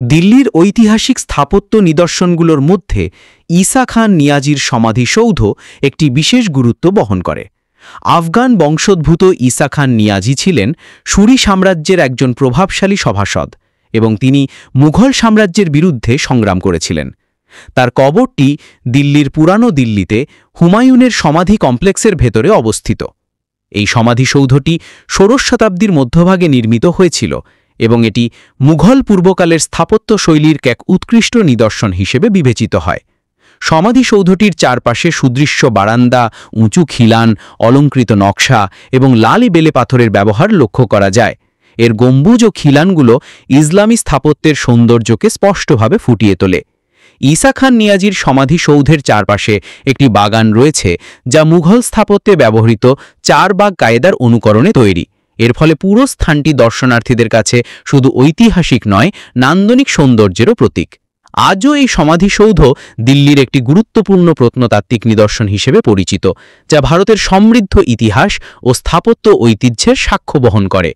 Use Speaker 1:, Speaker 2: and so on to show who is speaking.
Speaker 1: দিল্লির ঐতিহাসিক স্থাপত্য নিদর্শনগুলোর মধ্যে ঈসা খান নিয়াজির সমাধিসৌধ একটি বিশেষ গুরুত্ব বহন করে। আফগান বংশোদ্ভূত ঈসা খান নিয়াজি ছিলেন সুরি সাম্রাজ্যের একজন প্রভাবশালী সভাসদ এবং তিনি মুঘল সাম্রাজ্যের বিরুদ্ধে সংগ্রাম করেছিলেন। তার কবরটি দিল্লির পুরানো দিল্লিতে হুমায়ুনের সমাধি কমপ্লেক্সের ভেতরে অবস্থিত। এই সমাধিসৌধটি ষোড়শ শতাব্দীর মধ্যভাগে নির্মিত হয়েছিল এবং এটি মুঘল পূর্বকালের স্থাপত্য শৈলীর এক উৎকৃষ্ট নিদর্শন হিসেবে বিবেচিত হয়। সমাধিসৌধটির চারপাশে সুদৃশ্য বারান্দা, উঁচু খিলান, অলঙ্কৃত নকশা এবং লালি বেলে পাথরের ব্যবহার লক্ষ্য করা যায়। এর গম্বুজ ও খিলানগুলো ইসলামী স্থাপত্যের সৌন্দর্যকে স্পষ্টভাবে ফুটিয়ে তোলে। ঈসা খান নিয়াজির সমাধিসৌধের চারপাশে একটি বাগান রয়েছে, যা মুঘল স্থাপত্যে ব্যবহৃত চারবাগ কায়দার অনুকরণে তৈরি। এর ফলে পুরো স্থানটি দর্শনার্থীদের কাছে শুধু ঐতিহাসিক নয়, নান্দনিক সৌন্দর্যেরও প্রতীক। আজও এই সমাধিসৌধ দিল্লির একটি গুরুত্বপূর্ণ প্রত্নতাত্ত্বিক নিদর্শন হিসেবে পরিচিত, যা ভারতের সমৃদ্ধ ইতিহাস ও স্থাপত্য ঐতিহ্যের সাক্ষ্য বহন করে।